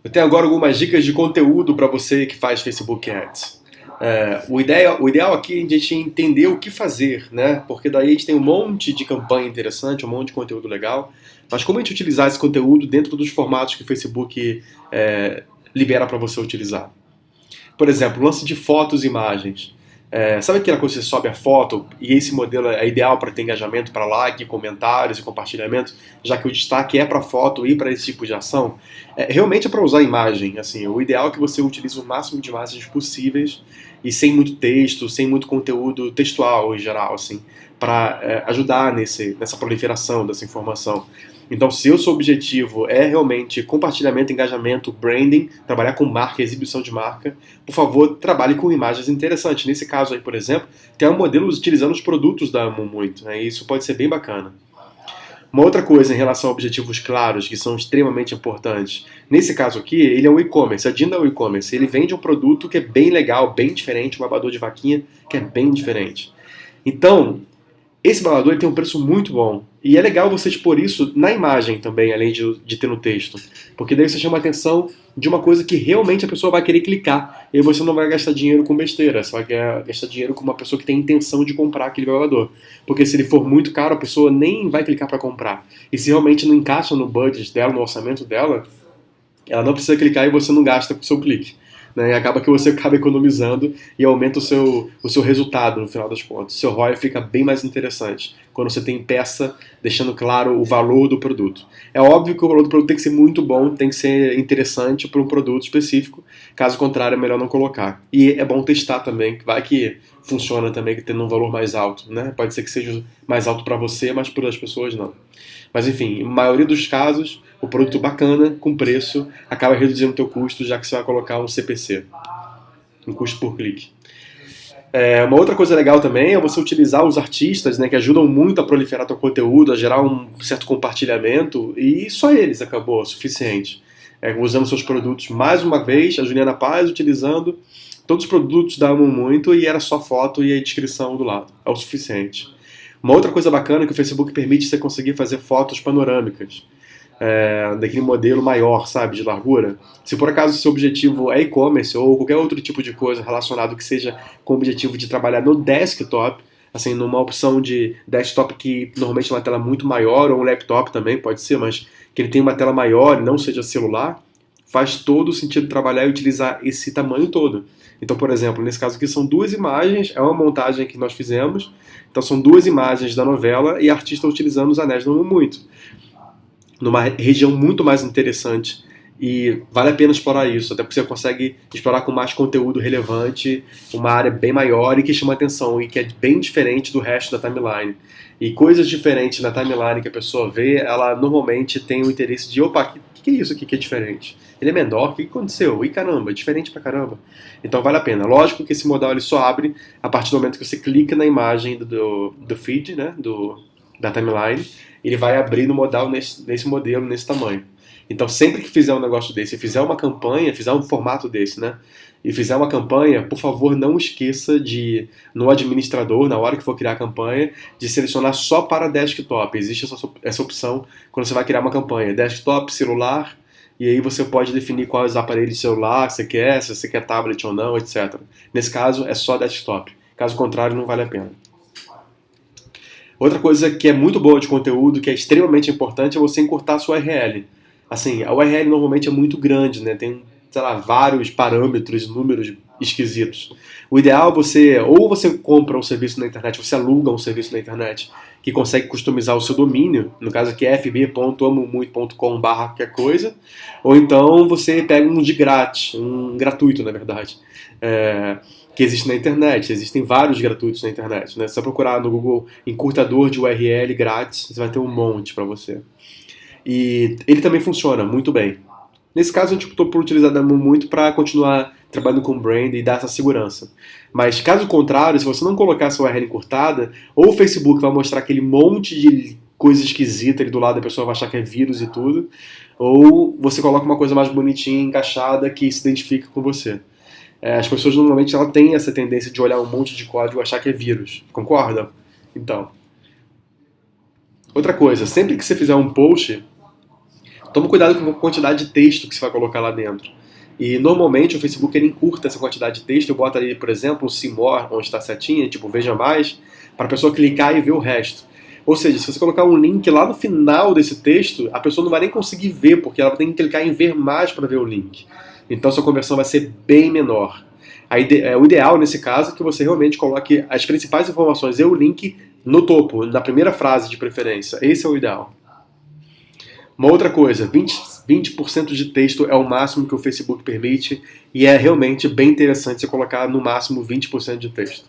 Eu tenho agora algumas dicas de conteúdo para você que faz Facebook Ads. O ideal aqui é a gente entender o que fazer, né? Porque daí a gente tem um monte de campanha interessante, um monte de conteúdo legal, mas como a gente utilizar esse conteúdo dentro dos formatos que o Facebook libera para você utilizar? Por exemplo, lance de fotos e imagens. Sabe aquela coisa que você sobe a foto e esse modelo é ideal para ter engajamento, para like, comentários e compartilhamento, já que o destaque é para foto e para esse tipo de ação? Realmente é para usar imagem. Assim, o ideal é que você utilize o máximo de imagens possíveis e sem muito texto, sem muito conteúdo textual em geral, assim, para ajudar nessa proliferação dessa informação. Então, se o seu objetivo é realmente compartilhamento, engajamento, branding, trabalhar com marca, exibição de marca, por favor, trabalhe com imagens interessantes. Nesse caso aí, por exemplo, tem um modelo utilizando os produtos da Amon muito, né? E isso pode ser bem bacana. Uma outra coisa em relação a objetivos claros, que são extremamente importantes. Nesse caso aqui, ele é um e-commerce, a Dinda é um e-commerce. Ele vende um produto que é bem legal, bem diferente, um babador de vaquinha que é bem diferente. Então, esse balador ele tem um preço muito bom. E é legal você expor isso na imagem também, além de ter no texto. Porque daí você chama a atenção de uma coisa que realmente a pessoa vai querer clicar. E aí você não vai gastar dinheiro com besteira, você vai gastar dinheiro com uma pessoa que tem intenção de comprar aquele balador. Porque se ele for muito caro, a pessoa nem vai clicar para comprar. E se realmente não encaixa no budget dela, no orçamento dela, ela não precisa clicar e você não gasta com o seu clique. Né? E acaba que você acaba economizando e aumenta o seu resultado no final das contas. O seu ROI fica bem mais interessante quando você tem peça deixando claro o valor do produto. É óbvio que o valor do produto tem que ser muito bom, tem que ser interessante para um produto específico, caso contrário é melhor não colocar. E é bom testar também, vai que funciona também tendo um valor mais alto. Né? Pode ser que seja mais alto para você, mas para as pessoas não. Mas enfim, na maioria dos casos, o produto bacana, com preço, acaba reduzindo o teu custo, já que você vai colocar um CPC, um custo por clique. Uma outra coisa legal também é você utilizar os artistas, né, que ajudam muito a proliferar teu conteúdo, a gerar um certo compartilhamento, e só eles acabou, é suficiente. Usando seus produtos mais uma vez, a Juliana Paz utilizando todos os produtos da Amo Muito e era só foto e a descrição do lado. É o suficiente. Uma outra coisa bacana é que o Facebook permite você conseguir fazer fotos panorâmicas. Daquele modelo maior, sabe, de largura. Se por acaso o seu objetivo é e-commerce ou qualquer outro tipo de coisa relacionado que seja com o objetivo de trabalhar no desktop, assim, numa opção de desktop que normalmente é uma tela muito maior, ou um laptop também pode ser, mas que ele tenha uma tela maior e não seja celular, faz todo o sentido trabalhar e utilizar esse tamanho todo. Então, por exemplo, nesse caso aqui são duas imagens, é uma montagem que nós fizemos, então são duas imagens da novela e a artista utilizando os anéis não muito numa região muito mais interessante e vale a pena explorar isso, até porque você consegue explorar com mais conteúdo relevante, uma área bem maior e que chama atenção e que é bem diferente do resto da timeline. E coisas diferentes na timeline que a pessoa vê, ela normalmente tem o interesse de, opa, que é isso aqui que é diferente? Ele é menor, o que aconteceu? Ih, caramba, é diferente pra caramba. Então vale a pena. Lógico que esse modal ele só abre a partir do momento que você clica na imagem do feed, né, da timeline, ele vai abrir no modal nesse modelo, nesse tamanho. Então, sempre que fizer um negócio desse, fizer uma campanha, fizer um formato desse, né? E fizer uma campanha, por favor, não esqueça de, no administrador, na hora que for criar a campanha, de selecionar só para desktop. Existe essa opção quando você vai criar uma campanha. Desktop, celular, e aí você pode definir quais aparelhos de celular você quer, se você quer tablet ou não, etc. Nesse caso, é só desktop. Caso contrário, não vale a pena. Outra coisa que é muito boa de conteúdo, que é extremamente importante, é você encurtar a sua URL. Assim, a URL normalmente é muito grande, né? Tem, sei lá, vários parâmetros, números esquisitos. O ideal é ou você compra um serviço na internet, você aluga um serviço na internet que consegue customizar o seu domínio, no caso aqui é fb.amomuito.com barra qualquer coisa, ou então você pega um de grátis, um gratuito, na verdade. Que existe na internet, existem vários gratuitos na internet, né? Se você procurar no Google encurtador de URL grátis, você vai ter um monte para você. E ele também funciona muito bem. Nesse caso, a gente optou por utilizar Demo muito para continuar trabalhando com brand e dar essa segurança. Mas caso contrário, se você não colocar essa URL encurtada, ou o Facebook vai mostrar aquele monte de coisa esquisita ali do lado, a pessoa vai achar que é vírus e tudo, ou você coloca uma coisa mais bonitinha, encaixada, que se identifica com você. As pessoas normalmente ela têm essa tendência de olhar um monte de código e achar que é vírus. Concorda? Então. Outra coisa, sempre que você fizer um post, Toma cuidado com a quantidade de texto que você vai colocar lá dentro. E normalmente o Facebook ele encurta essa quantidade de texto. Eu boto ali, por exemplo, um see more, onde está a setinha, tipo veja mais, para a pessoa clicar e ver o resto. Ou seja, se você colocar um link lá no final desse texto, a pessoa não vai nem conseguir ver, porque ela tem que clicar em ver mais para ver o link. Então sua conversão vai ser bem menor. O ideal nesse caso é que você realmente coloque as principais informações e o link no topo, na primeira frase de preferência. Esse é o ideal. Uma outra coisa, 20% de texto é o máximo que o Facebook permite e é realmente bem interessante você colocar no máximo 20% de texto.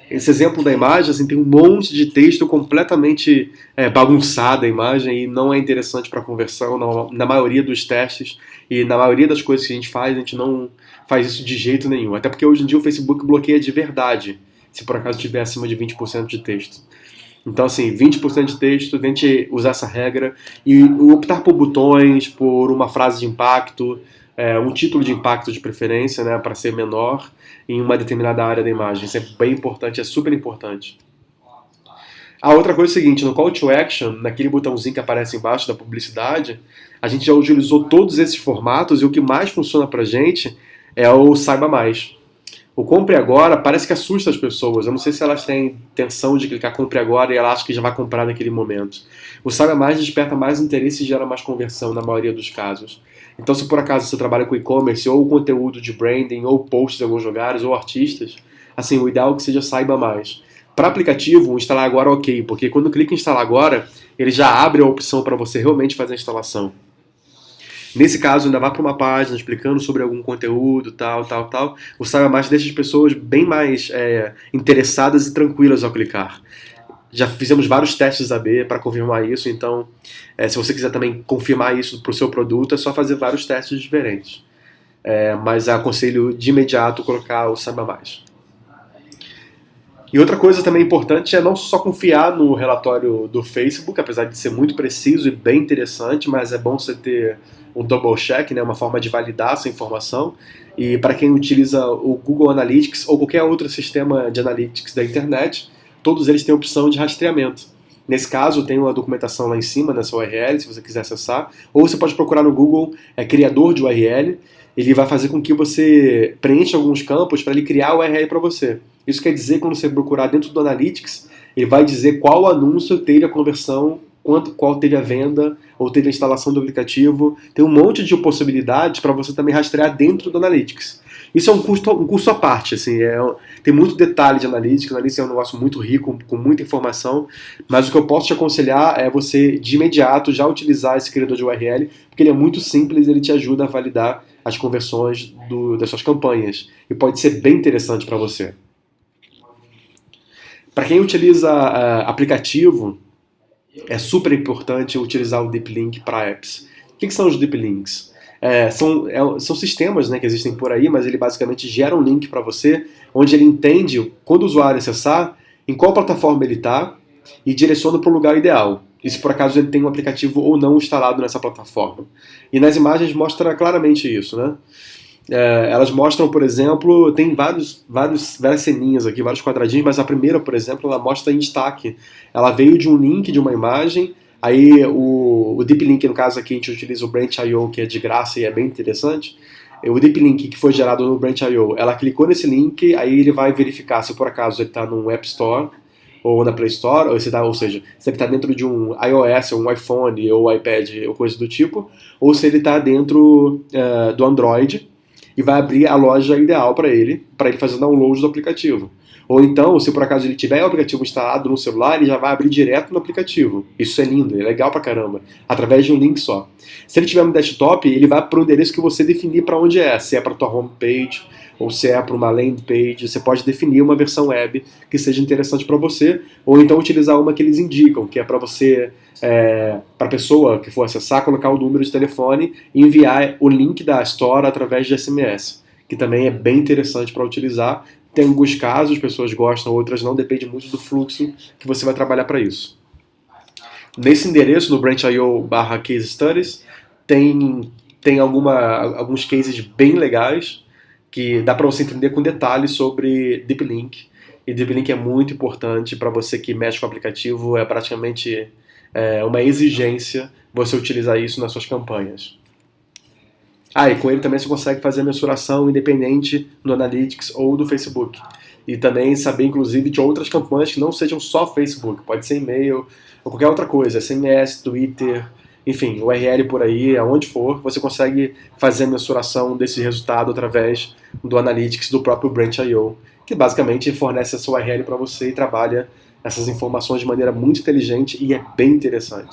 Esse exemplo da imagem, assim, tem um monte de texto completamente bagunçado a imagem e não é interessante para conversão na maioria dos testes e na maioria das coisas que a gente não faz isso de jeito nenhum. Até porque hoje em dia o Facebook bloqueia de verdade, se por acaso tiver acima de 20% de texto. Então, assim, 20% de texto, tente usar essa regra e optar por botões, por uma frase de impacto, um título de impacto de preferência, né, para ser menor em uma determinada área da imagem. Isso é bem importante, é super importante. A outra coisa é o seguinte, no Call to Action, naquele botãozinho que aparece embaixo da publicidade, a gente já utilizou todos esses formatos e o que mais funciona pra gente é o Saiba Mais. O compre agora parece que assusta as pessoas. Eu não sei se elas têm intenção de clicar compre agora e elas acham que já vai comprar naquele momento. O Saiba Mais desperta mais interesse e gera mais conversão na maioria dos casos. Então, se por acaso você trabalha com e-commerce ou conteúdo de branding ou posts em alguns lugares ou artistas, assim, o ideal é que seja Saiba Mais. Para aplicativo, instalar agora é ok, porque quando clica em instalar agora, ele já abre a opção para você realmente fazer a instalação. Nesse caso, ainda vá para uma página explicando sobre algum conteúdo, tal. O Saiba Mais deixa as pessoas bem mais interessadas e tranquilas ao clicar. Já fizemos vários testes AB para confirmar isso, então se você quiser também confirmar isso para o seu produto, é só fazer vários testes diferentes. Mas aconselho de imediato colocar o Saiba Mais. E outra coisa também importante é não só confiar no relatório do Facebook, apesar de ser muito preciso e bem interessante, mas é bom você ter um double check, né, uma forma de validar essa informação. E para quem utiliza o Google Analytics ou qualquer outro sistema de analytics da internet, todos eles têm a opção de rastreamento. Nesse caso, tem uma documentação lá em cima nessa URL, se você quiser acessar, ou você pode procurar no Google criador de URL. Ele vai fazer com que você preencha alguns campos para ele criar o URL para você. Isso quer dizer que quando você procurar dentro do Analytics, ele vai dizer qual anúncio teve a conversão, qual teve a venda, ou teve a instalação do aplicativo. Tem um monte de possibilidades para você também rastrear dentro do Analytics. Isso é um curso à parte, assim, tem muito detalhe de Analytics. Analytics é um negócio muito rico, com muita informação, mas o que eu posso te aconselhar é você, de imediato, já utilizar esse criador de URL, porque ele é muito simples e ele te ajuda a validar as conversões das suas campanhas. E pode ser bem interessante para você. Para quem utiliza aplicativo, é super importante utilizar o Deep Link para apps. O que são os Deep Links? São sistemas, né, que existem por aí, mas ele basicamente gera um link para você, onde ele entende, quando o usuário acessar, em qual plataforma ele está e direciona para o lugar ideal. E se por acaso ele tem um aplicativo ou não instalado nessa plataforma. E nas imagens mostra claramente isso, né? Elas mostram, por exemplo, tem várias ceninhas aqui, vários quadradinhos, mas a primeira, por exemplo, ela mostra em destaque. Ela veio de um link de uma imagem, aí o Deep Link, no caso aqui a gente utiliza o Branch.io, que é de graça e é bem interessante. O Deep Link que foi gerado no Branch.io, ela clicou nesse link, aí ele vai verificar se por acaso ele está no App Store ou na Play Store, ou seja, se ele está dentro de um iOS, ou um iPhone, ou iPad, ou coisa do tipo, ou se ele está dentro do Android, e vai abrir a loja ideal para ele fazer download do aplicativo. Ou então, se por acaso ele tiver o aplicativo instalado no celular, ele já vai abrir direto no aplicativo. Isso é lindo, é legal pra caramba, através de um link só. Se ele tiver no desktop, ele vai para o endereço que você definir para onde se é para tua homepage, ou se é para uma landing page. Você pode definir uma versão web que seja interessante para você, ou então utilizar uma que eles indicam, que é para você, para a pessoa que for acessar, colocar o número de telefone e enviar o link da Store através de SMS, que também é bem interessante para utilizar. Tem alguns casos, pessoas gostam, outras não, depende muito do fluxo que você vai trabalhar para isso. Nesse endereço, no Branch.io/Case Studies, tem alguns cases bem legais, que dá para você entender com detalhes sobre Deep Link. E Deep Link é muito importante para você que mexe com o aplicativo, é praticamente uma exigência você utilizar isso nas suas campanhas. E com ele também você consegue fazer a mensuração independente no Analytics ou do Facebook. E também saber, inclusive, de outras campanhas que não sejam só Facebook. Pode ser e-mail ou qualquer outra coisa, SMS, Twitter, enfim, URL por aí, aonde for, você consegue fazer a mensuração desse resultado através do Analytics do próprio Branch.io, que basicamente fornece essa URL para você e trabalha essas informações de maneira muito inteligente e é bem interessante.